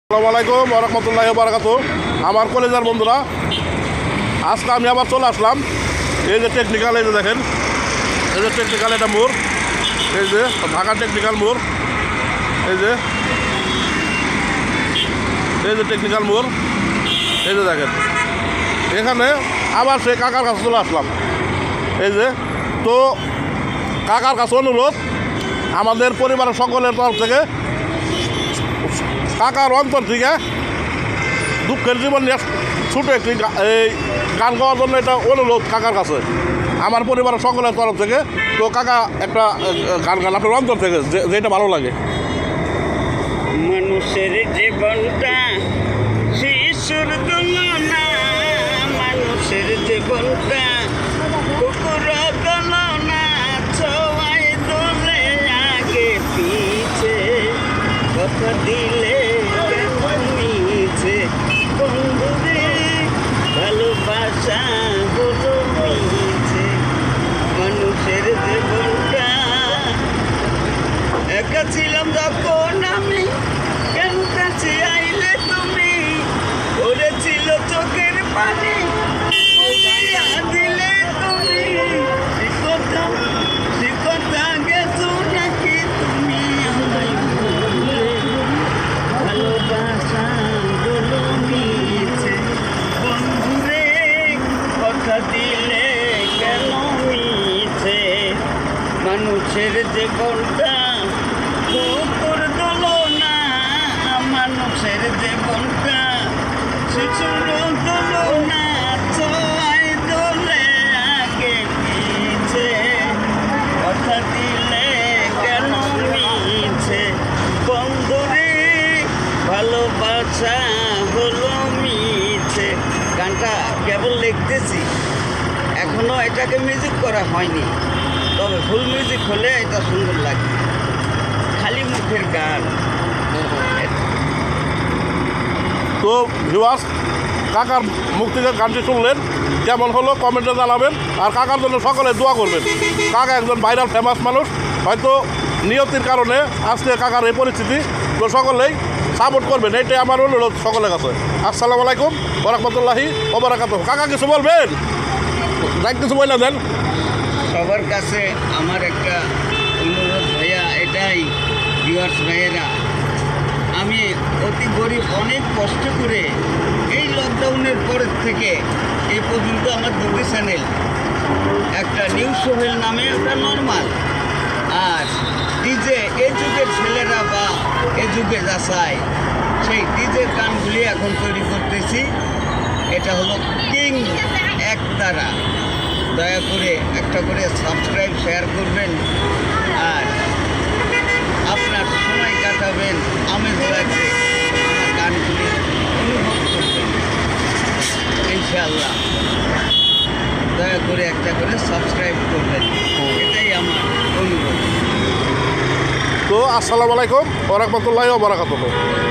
আসসালামু আলাইকুম ওয়া রাহমাতুল্লাহি ওয়া বারাকাতুহু। আমার কলেজের বন্ধুরা, আজকে আমি আবার চলে আসলাম। এই যে টেকনিক্যাল, এই যে দেখেন, এই যে টেকনিক্যাল এটা মোড়, এই যে ঢাকা টেকনিক্যাল মোড়, এই যে টেকনিক্যাল মোড়, এই যে দেখেন। এখানে আবার সেই কাকার কাছে চলে আসলাম। এই যে তো কাকার কাছে অনুরোধ, আমাদের পরিবারের সকলের তরফ থেকে কাকার অন্তর থেকে দুঃখের জীবন নিয়ে ছোটো একটি এই গান গাওয়ার জন্য এটা অনুরোধ কাকার কাছে, আমার পরিবারের সকলের তরফ থেকে। তো কাকা একটা গান গান আপনার অন্তর থেকে, যেটা ভালো লাগে। মানুষের জীবনটা শিশুর তুলনা, মানুষের জীবনটা কুকুর তুলনা, ছোঁয়াই দোলে আগে পিছে, কথা দিলে মিছে, বন্ধুরে ভালোবাসা হলো মিছে। মানুষের জীবনটা একা ছিলাম যখন আমি, কেন কাছে আইলে তুমি, ওরেছিল চোখের পানি, বুঝিয়া দিলে তুমি, কথা গেছো নাকি তুমি আমায় ভুলে, ভালোবাসা হলো মিছে, বন্ধুরে কথা দিলে কেন মিছে। মানুষের জীবনটা কুকুর তুলনা, মানুষের জীবনটা শিশুর তুলনা, ছোঁয়াই দোলে আগে পিছে, কথা দিলে কেন মিছে, বন্ধুরে ভালোবাসা হলো মিছে। গানটা কেবল লিখতেছি, এখনো এটাকে মিউজিক করা হয়নি, তবে ফুল মিউজিক হলে এটা সুন্দর লাগে। খালি মুখের গান। তো ভিউয়ার্স, কাকার মুখ থেকে গানটি শুনলেন, কেমন হলো কমেন্টে জানাবেন। আর কাকার জন্য সকলে দোয়া করবেন। কাকা একজন ভাইরাল ফেমাস মানুষ, হয়তো নিয়তির কারণে আজকে কাকার এই পরিস্থিতি। তো সকলেই সাপোর্ট করবেন, এইটাই আমার অনুরোধ সকলের কাছে। আসসালামু আলাইকুম ওয়া রাহমাতুল্লাহি ওয়া বারাকাতুহু। কাকা কিছু বলবেন? যাই কিছু বলে দেন। সবার কাছে আমার একটা অনুরোধ ভাইয়া, এটাই ভিউয়ার্স ভাইয়েরা, আমি অতি গরিব, অনেক কষ্ট করে এই লকডাউনের পরের থেকে এই পর্যন্ত আমার দুটি চ্যানেল, একটা নিউজ সোহেল নামে, ওটা নর্মাল, আর ডিজে এ যুগের ছেলেরা বা এ যুগে যা চায় সেই ডিজের গানগুলি এখন তৈরি করতেছি। এটা হলো কিং একতারা। দয়া করে একটা করে সাবস্ক্রাইব, শেয়ার করবেন, আর আপনার সময় কাটাবেন, আমেজ লাগবে, আমার গানগুলি অনুভব করবেন ইনশাআল্লাহ। দয়া করে একটা করে সাবস্ক্রাইব করবেন, এটাই আমার অনুরোধ। তো আসসালামু আলাইকুম ওয়া রাহমাতুল্লাহি ওয়া বারাকাতুহু।